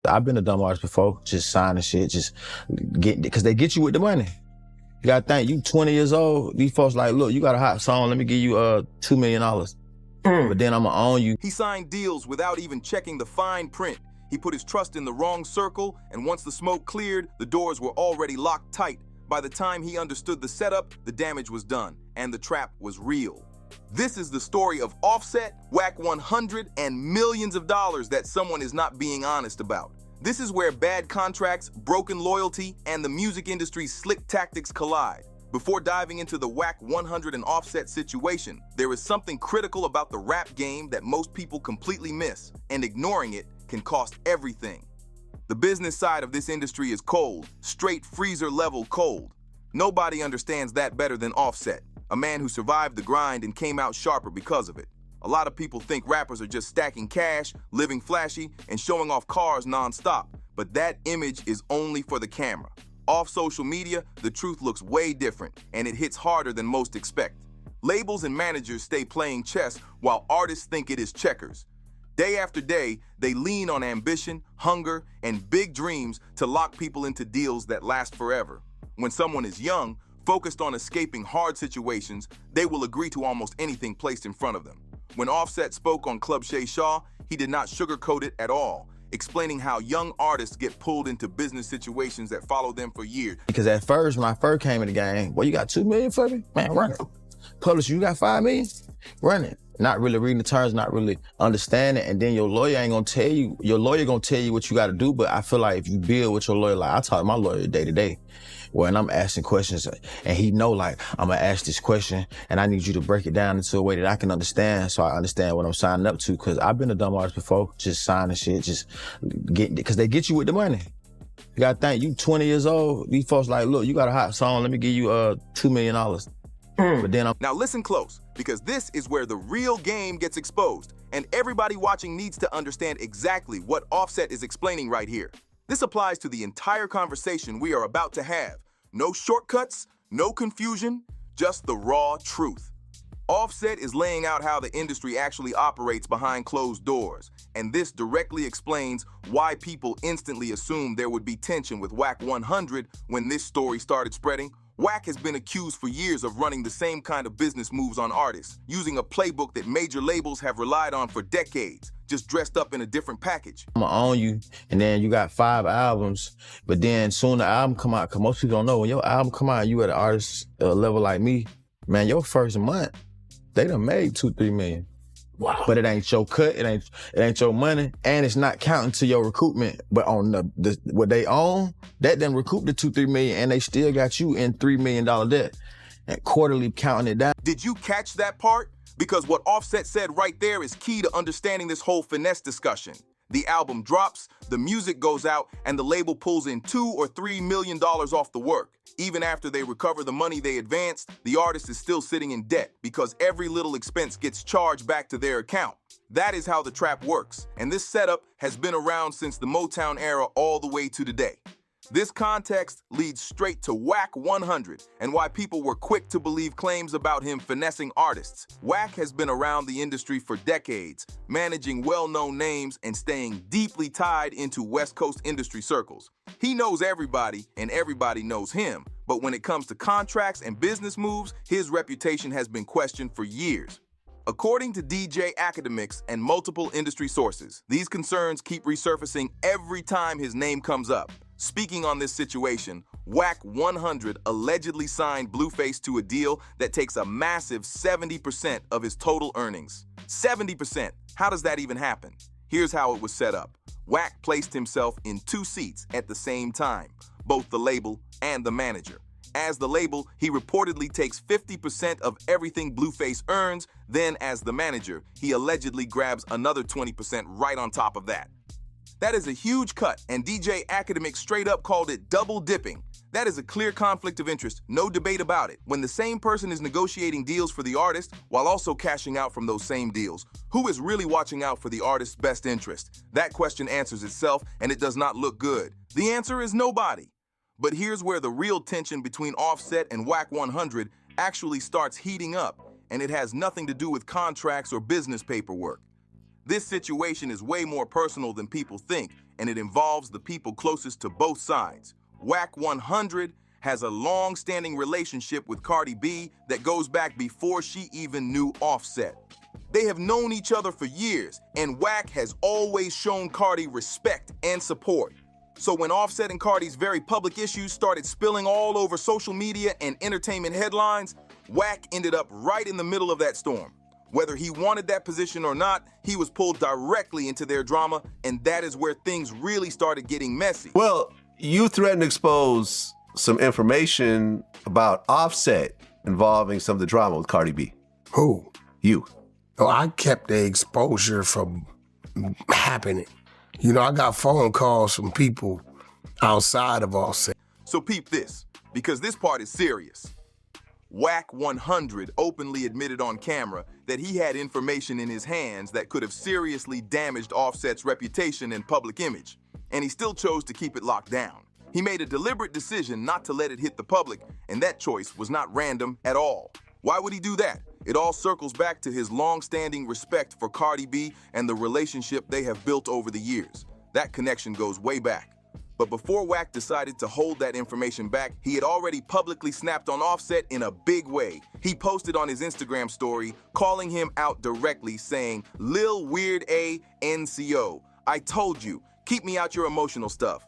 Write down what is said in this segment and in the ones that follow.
I've been a dumb artist before, just signing shit, just because they get you with the money. You gotta think, you 20 years old, these folks like, look, you got a hot song, let me give you $2 million. But then I'ma own you. He signed deals without even checking the fine print. He put his trust in the wrong circle, and once the smoke cleared, the doors were already locked tight. By the time he understood the setup, the damage was done, and the trap was real. This is the story of Offset, Wack100, and millions of dollars that someone is not being honest about. This is where bad contracts, broken loyalty, and the music industry's slick tactics collide. Before diving into the Wack100 and Offset situation, there is something critical about the rap game that most people completely miss, and ignoring it can cost everything. The business side of this industry is cold, straight freezer-level cold. Nobody understands that better than Offset, a man who survived the grind and came out sharper because of it. A lot of people think rappers are just stacking cash, living flashy, and showing off cars non-stop, but that image is only for the camera. Off social media, the truth looks way different, and it hits harder than most expect. Labels and managers stay playing chess while artists think it is checkers. Day after day, they lean on ambition, hunger, and big dreams to lock people into deals that last forever. When someone is young, focused on escaping hard situations, they will agree to almost anything placed in front of them. When Offset spoke on Club Shay Shaw, he did not sugarcoat it at all, explaining how young artists get pulled into business situations that follow them for years. Because at first, when I first came in the game, well, you got 2 million for me? Man, run it. Publisher, you got 5 million? Run it. Not really reading the terms, not really understanding, and then your lawyer ain't gonna tell you, what you gotta do, but I feel like if you build with your lawyer, like I talk to my lawyer day to day, when I'm asking questions, and he know like, I'm gonna ask this question, and I need you to break it down into a way that I can understand, so I understand what I'm signing up to, because I've been a dumb artist before, just signing shit, because they get you with the money. You gotta think, you 20 years old, these folks like, look, you got a hot song, let me give you $2 million. But then Now listen close, because this is where the real game gets exposed, and everybody watching needs to understand exactly what Offset is explaining right here. This applies to the entire conversation we are about to have. No shortcuts, no confusion, just the raw truth. Offset is laying out how the industry actually operates behind closed doors, and this directly explains why people instantly assumed there would be tension with Wack100 when this story started spreading. Wack has been accused for years of running the same kind of business moves on artists, using a playbook that major labels have relied on for decades, just dressed up in a different package. I'm gonna own you, and then you got 5 albums, but then soon the album come out, because most people don't know, when your album come out, you at an artist level like me, man, your first month, they done made 2-3 million. Wow. But it ain't your cut, it ain't your money, and it's not counting to your recoupment. But on what they own, that then recoup the 2-3 million, and they still got you in $3 million debt, and quarterly counting it down. Did you catch that part? Because what Offset said right there is key to understanding this whole finesse discussion. The album drops, the music goes out, and the label pulls in $2 or $3 million off the work. Even after they recover the money they advanced, the artist is still sitting in debt because every little expense gets charged back to their account. That is how the trap works, and this setup has been around since the Motown era all the way to today. This context leads straight to Wack100 and why people were quick to believe claims about him finessing artists. Wack has been around the industry for decades, managing well-known names and staying deeply tied into West Coast industry circles. He knows everybody and everybody knows him, but when it comes to contracts and business moves, his reputation has been questioned for years. According to DJ academics and multiple industry sources, these concerns keep resurfacing every time his name comes up. Speaking on this situation, Wack100 allegedly signed Blueface to a deal that takes a massive 70% of his total earnings. 70%! How does that even happen? Here's how it was set up. Wack placed himself in 2 seats at the same time, both the label and the manager. As the label, he reportedly takes 50% of everything Blueface earns, then as the manager, he allegedly grabs another 20% right on top of that. That is a huge cut, and DJ Academic straight up called it double dipping. That is a clear conflict of interest, no debate about it. When the same person is negotiating deals for the artist while also cashing out from those same deals, who is really watching out for the artist's best interest? That question answers itself, and it does not look good. The answer is nobody. But here's where the real tension between Offset and Wack100 actually starts heating up, and it has nothing to do with contracts or business paperwork. This situation is way more personal than people think, and it involves the people closest to both sides. Wack100 has a long-standing relationship with Cardi B that goes back before she even knew Offset. They have known each other for years, and Wack has always shown Cardi respect and support. So when Offset and Cardi's very public issues started spilling all over social media and entertainment headlines, Wack ended up right in the middle of that storm. Whether he wanted that position or not, he was pulled directly into their drama, and that is where things really started getting messy. Well, you threatened to expose some information about Offset involving some of the drama with Cardi B. Who? You. Oh, I kept the exposure from happening. You know, I got phone calls from people outside of Offset. So peep this, because this part is serious. Wack100 openly admitted on camera that he had information in his hands that could have seriously damaged Offset's reputation and public image, and he still chose to keep it locked down. He made a deliberate decision not to let it hit the public, and that choice was not random at all. Why would he do that? It all circles back to his long-standing respect for Cardi B and the relationship they have built over the years. That connection goes way back. But before Wack decided to hold that information back, he had already publicly snapped on Offset in a big way. He posted on his Instagram story, calling him out directly, saying, "Lil Weird A NCO, I told you, keep me out your emotional stuff."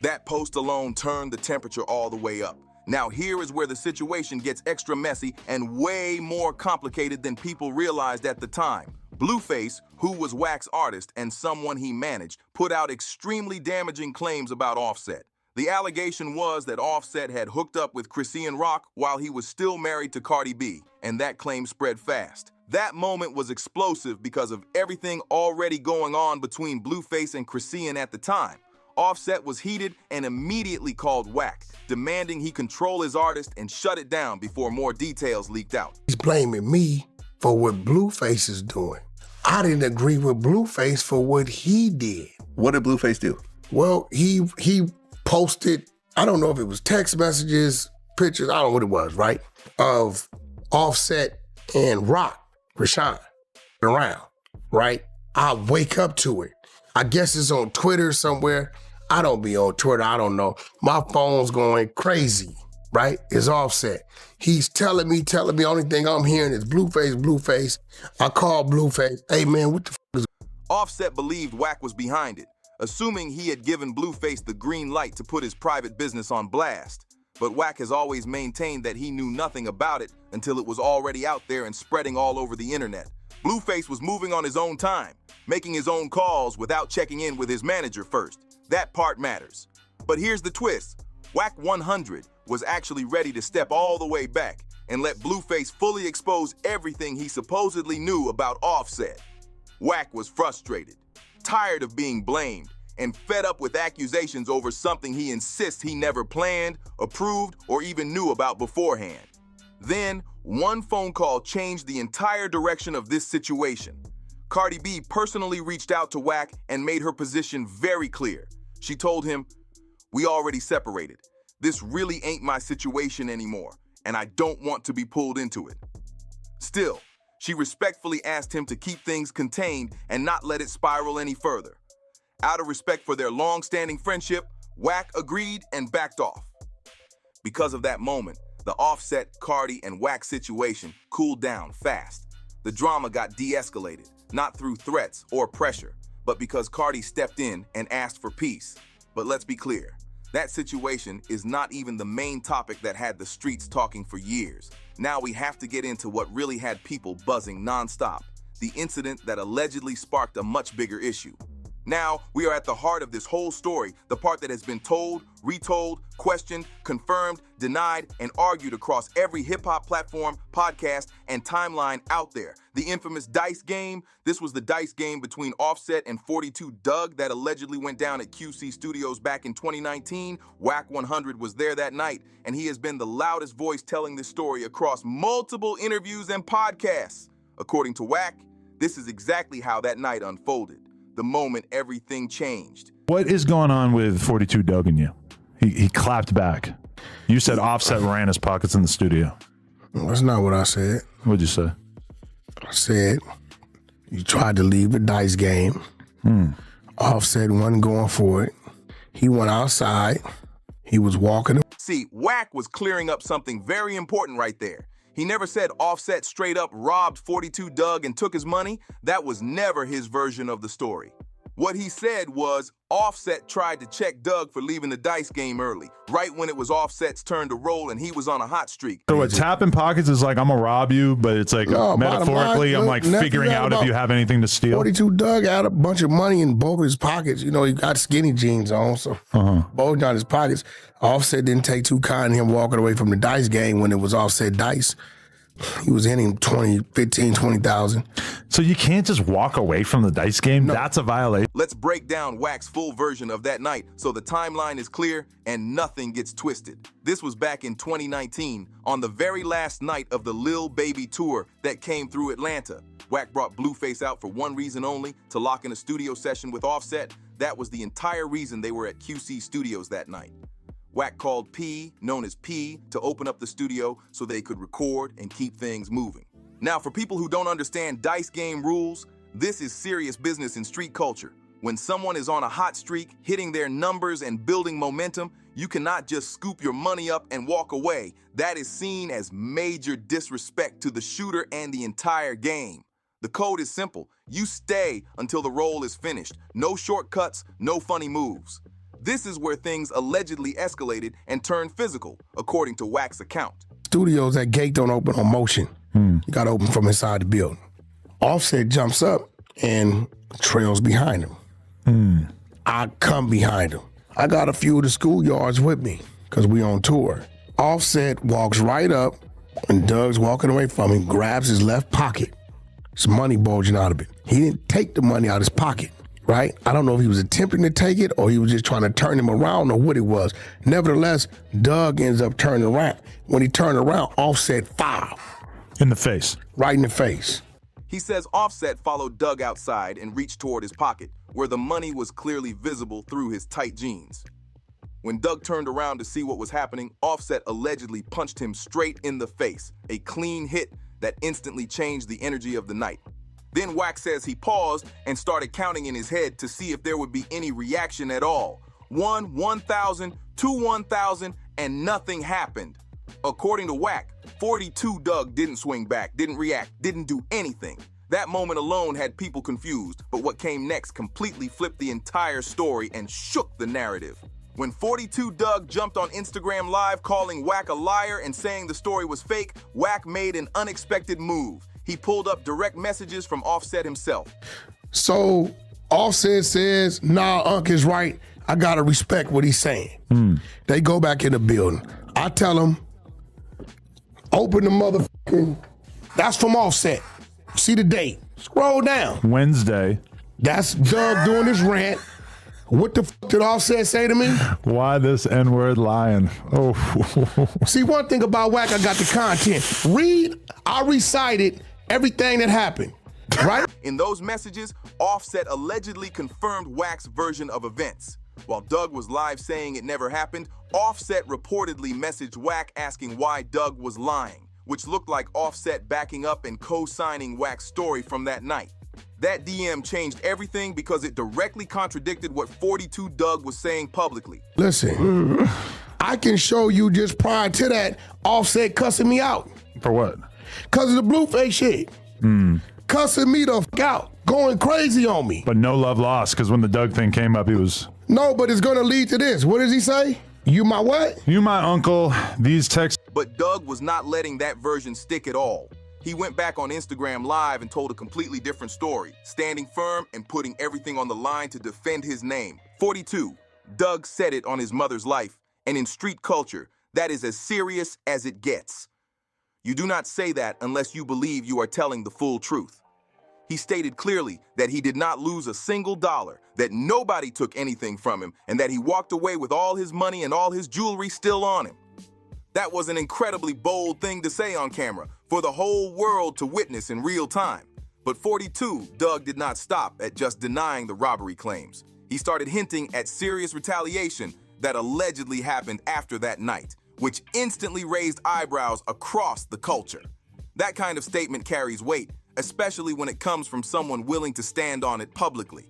That post alone turned the temperature all the way up. Now here is where the situation gets extra messy and way more complicated than people realized at the time. Blueface, who was Wack's artist and someone he managed, put out extremely damaging claims about Offset. The allegation was that Offset had hooked up with Chrisean Rock while he was still married to Cardi B, and that claim spread fast. That moment was explosive because of everything already going on between Blueface and Chrisean at the time. Offset was heated and immediately called Wack, demanding he control his artist and shut it down before more details leaked out. He's blaming me for what Blueface is doing. I didn't agree with Blueface for what he did. What did Blueface do? Well, he posted, I don't know if it was text messages, pictures, I don't know what it was, right? Of Offset and Rock, Rashawn, around, right? I wake up to it. I guess it's on Twitter somewhere. I don't be on Twitter, I don't know. My phone's going crazy, right? It's Offset. He's telling me, only thing I'm hearing is Blueface. I call Blueface, hey man, what the f is... Offset believed Wack was behind it, assuming he had given Blueface the green light to put his private business on blast. But Wack has always maintained that he knew nothing about it until it was already out there and spreading all over the internet. Blueface was moving on his own time, making his own calls without checking in with his manager first. That part matters. But here's the twist. Wack100 was actually ready to step all the way back and let Blueface fully expose everything he supposedly knew about Offset. Wack was frustrated, tired of being blamed, and fed up with accusations over something he insists he never planned, approved, or even knew about beforehand. Then, one phone call changed the entire direction of this situation. Cardi B personally reached out to Wack and made her position very clear. She told him, "We already separated. This really ain't my situation anymore, and I don't want to be pulled into it." Still, she respectfully asked him to keep things contained and not let it spiral any further. Out of respect for their long-standing friendship, Wack agreed and backed off. Because of that moment, the Offset, Cardi, and Wack situation cooled down fast. The drama got de-escalated, not through threats or pressure, but because Cardi stepped in and asked for peace. But let's be clear, that situation is not even the main topic that had the streets talking for years. Now we have to get into what really had people buzzing nonstop, the incident that allegedly sparked a much bigger issue. Now, we are at the heart of this whole story, the part that has been told, retold, questioned, confirmed, denied, and argued across every hip-hop platform, podcast, and timeline out there. The infamous dice game. This was the dice game between Offset and 42 Doug that allegedly went down at QC Studios back in 2019. Wack100 was there that night, and he has been the loudest voice telling this story across multiple interviews and podcasts. According to Wack, this is exactly how that night unfolded. The moment everything changed. What is going on with 42 Doug and you? He clapped back. You said Offset ran his pockets in the studio. That's not what I said. What'd you say? I said, He tried to leave the dice game. Offset wasn't going for it. He went outside. He was walking. See, Wack was clearing up something very important right there. He never said Offset straight up robbed 42 Doug and took his money. That was never his version of the story. What he said was Offset tried to check Doug for leaving the dice game early, right when it was Offset's turn to roll and he was on a hot streak. So what tapping pockets is like, I'm gonna rob you, but it's like metaphorically, I'm like figuring out if you have anything to steal. 42 Doug had a bunch of money in both his pockets. You know, he got skinny jeans on, so both on his pockets. Offset didn't take too kind to him walking away from the dice game when it was Offset dice. He was in him 20,000. So you can't just walk away from the dice game? No. That's a violation. Let's break down Wack's full version of that night so the timeline is clear and nothing gets twisted. This was back in 2019 on the very last night of the Lil Baby tour that came through Atlanta. Wack brought Blueface out for one reason only, to lock in a studio session with Offset. That was the entire reason they were at QC Studios that night. Wack called P, known as P, to open up the studio so they could record and keep things moving. Now, for people who don't understand dice game rules, this is serious business in street culture. When someone is on a hot streak, hitting their numbers and building momentum, you cannot just scoop your money up and walk away. That is seen as major disrespect to the shooter and the entire game. The code is simple. You stay until the roll is finished. No shortcuts, no funny moves. This is where things allegedly escalated and turned physical, according to Wack's account. Studios, that gate don't open on motion. You got to open from inside the building. Offset jumps up and trails behind him. I come behind him. I got a few of the schoolyards with me because we on tour. Offset walks right up and Doug's walking away from him, grabs his left pocket. Some money bulging out of it. He didn't take the money out of his pocket. Right? I don't know if he was attempting to take it or he was just trying to turn him around or what it was. Nevertheless, Doug ends up turning around. When he turned around, Offset fired. In the face. Right in the face. He says Offset followed Doug outside and reached toward his pocket, where the money was clearly visible through his tight jeans. When Doug turned around to see what was happening, Offset allegedly punched him straight in the face, a clean hit that instantly changed the energy of the night. Then Wack says he paused and started counting in his head to see if there would be any reaction at all. 1, 1,000, 2, 1,000, and nothing happened. According to Wack, 42 Doug didn't swing back, didn't react, didn't do anything. That moment alone had people confused, but what came next completely flipped the entire story and shook the narrative. When 42 Doug jumped on Instagram Live calling Wack a liar and saying the story was fake, Wack made an unexpected move. He pulled up direct messages from Offset himself. So Offset says, nah, Unc is right. I gotta respect what he's saying. They go back in the building. I tell him, open the motherfucking, that's from Offset. See the date. Scroll down. Wednesday. That's Doug doing his rant. What the fuck did Offset say to me? Why this N-word lying? Oh. See, one thing about Wack, I got the content. I recited everything that happened, right? In those messages, Offset allegedly confirmed Wack's version of events. While Doug was live saying it never happened, Offset reportedly messaged Wack asking why Doug was lying, which looked like Offset backing up and co-signing Wack's story from that night. That DM changed everything because it directly contradicted what 42 Doug was saying publicly. Listen, I can show you just prior to that Offset cussing me out. For what? Because of the Blueface shit. Cussing me the fuck out. Going crazy on me. But no love lost, because when the Doug thing came up, he was... No, but it's going to lead to this. What does he say? You my what? You my uncle. These texts... But Doug was not letting that version stick at all. He went back on Instagram Live and told a completely different story, standing firm and putting everything on the line to defend his name. 42, Doug said it on his mother's life, and in street culture, that is as serious as it gets. You do not say that unless you believe you are telling the full truth. He stated clearly that he did not lose a single dollar, that nobody took anything from him, and that he walked away with all his money and all his jewelry still on him. That was an incredibly bold thing to say on camera, for the whole world to witness in real time. But 42, Doug did not stop at just denying the robbery claims. He started hinting at serious retaliation that allegedly happened after that night, which instantly raised eyebrows across the culture. That kind of statement carries weight, especially when it comes from someone willing to stand on it publicly.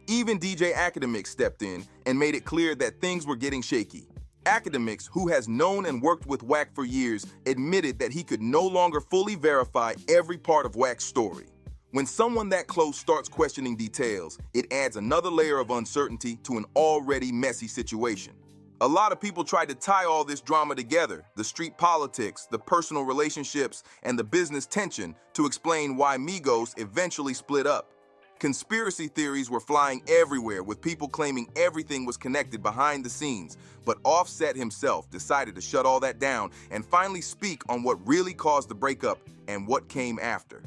Even DJ Academics stepped in and made it clear that things were getting shaky. Academics, who has known and worked with Wack for years, admitted that he could no longer fully verify every part of Wack's story. When someone that close starts questioning details, it adds another layer of uncertainty to an already messy situation. A lot of people tried to tie all this drama together, the street politics, the personal relationships, and the business tension, to explain why Migos eventually split up. Conspiracy theories were flying everywhere, with people claiming everything was connected behind the scenes, but Offset himself decided to shut all that down and finally speak on what really caused the breakup and what came after.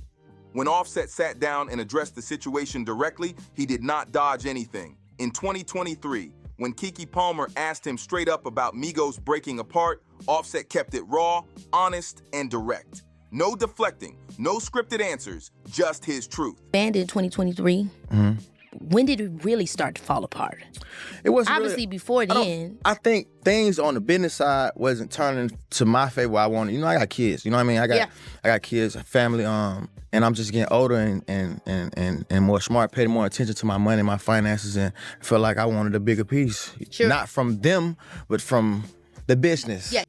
When Offset sat down and addressed the situation directly, he did not dodge anything. In 2023, when Keke Palmer asked him straight up about Migos breaking apart, Offset kept it raw, honest, and direct. No deflecting, no scripted answers, just his truth. Banned in 2023. When did it really start to fall apart? It wasn't Obviously really, before then. I think things on the business side wasn't turning to my favor. I wanted, I got kids. You know what I mean? I got kids, a family. And I'm just getting older and more smart, paying more attention to my money, my finances, and felt like I wanted a bigger piece. Sure. Not from them, but from the business. Yeah.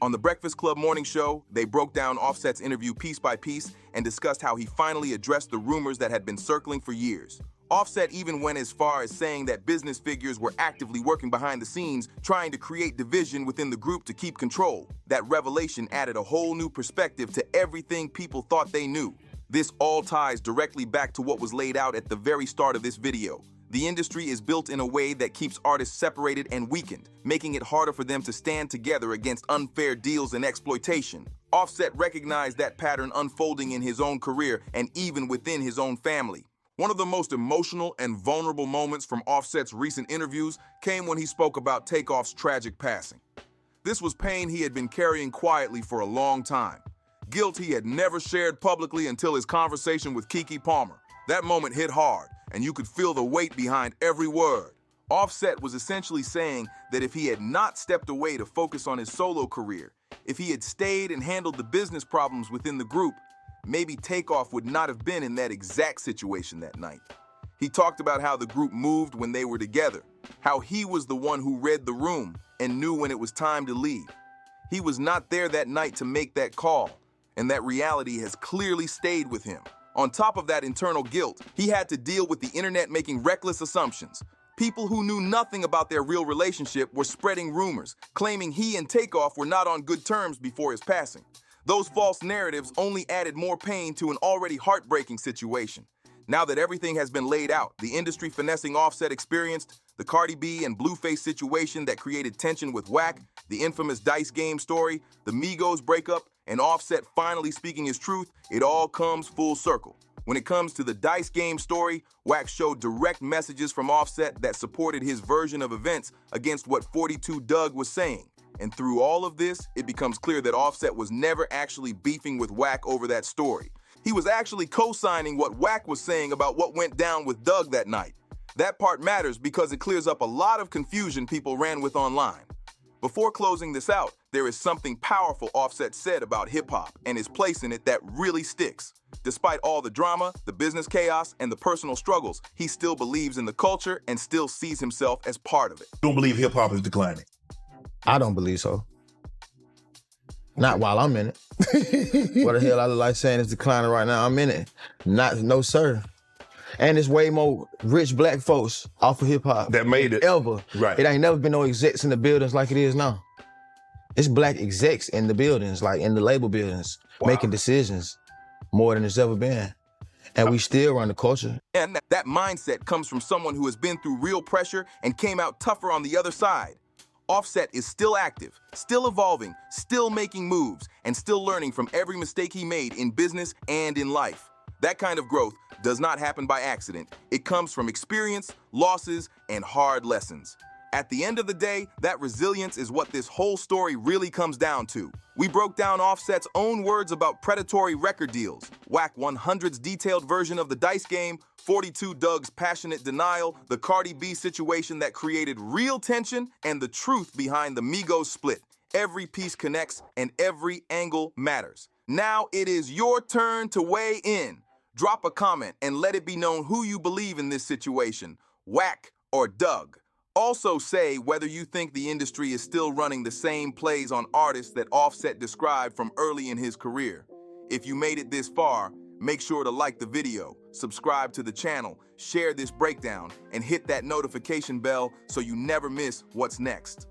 On the Breakfast Club morning show, they broke down Offset's interview piece by piece and discussed how he finally addressed the rumors that had been circling for years. Offset even went as far as saying that business figures were actively working behind the scenes, trying to create division within the group to keep control. That revelation added a whole new perspective to everything people thought they knew. This all ties directly back to what was laid out at the very start of this video. The industry is built in a way that keeps artists separated and weakened, making it harder for them to stand together against unfair deals and exploitation. Offset recognized that pattern unfolding in his own career and even within his own family. One of the most emotional and vulnerable moments from Offset's recent interviews came when he spoke about Takeoff's tragic passing. This was pain he had been carrying quietly for a long time. Guilt he had never shared publicly until his conversation with Keke Palmer. That moment hit hard, and you could feel the weight behind every word. Offset was essentially saying that if he had not stepped away to focus on his solo career, if he had stayed and handled the business problems within the group, maybe Takeoff would not have been in that exact situation that night. He talked about how the group moved when they were together, how he was the one who read the room and knew when it was time to leave. He was not there that night to make that call, and that reality has clearly stayed with him. On top of that internal guilt, he had to deal with the internet making reckless assumptions. People who knew nothing about their real relationship were spreading rumors, claiming he and Takeoff were not on good terms before his passing. Those false narratives only added more pain to an already heartbreaking situation. Now that everything has been laid out, the industry finessing Offset experienced, the Cardi B and Blueface situation that created tension with Wack, the infamous Dice Game story, the Migos breakup, and Offset finally speaking his truth, it all comes full circle. When it comes to the Dice Game story, Wack showed direct messages from Offset that supported his version of events against what 42 Doug was saying. And through all of this, it becomes clear that Offset was never actually beefing with Wack over that story. He was actually co-signing what Wack was saying about what went down with Doug that night. That part matters because it clears up a lot of confusion people ran with online. Before closing this out, there is something powerful Offset said about hip-hop and his place in it that really sticks. Despite all the drama, the business chaos, and the personal struggles, he still believes in the culture and still sees himself as part of it. Don't believe hip-hop is declining. I don't believe so. Not while I'm in it. What the hell I look like saying it's declining right now? I'm in it. No sir. And there's way more rich black folks off of hip hop That made it. ever. Right. It ain't never been no execs in the buildings like it is now. It's black execs in the buildings, like in the label buildings, making decisions more than it's ever been. And we still run the culture. And that mindset comes from someone who has been through real pressure and came out tougher on the other side. Offset is still active, still evolving, still making moves, and still learning from every mistake he made in business and in life. That kind of growth does not happen by accident. It comes from experience, losses, and hard lessons. At the end of the day, that resilience is what this whole story really comes down to. We broke down Offset's own words about predatory record deals, Wack100's detailed version of the Dice Game, 42 Doug's passionate denial, the Cardi B situation that created real tension, and the truth behind the Migos split. Every piece connects and every angle matters. Now it is your turn to weigh in. Drop a comment and let it be known who you believe in this situation, Wack or Doug. Also say whether you think the industry is still running the same plays on artists that Offset described from early in his career. If you made it this far, make sure to like the video, subscribe to the channel, share this breakdown, and hit that notification bell so you never miss what's next.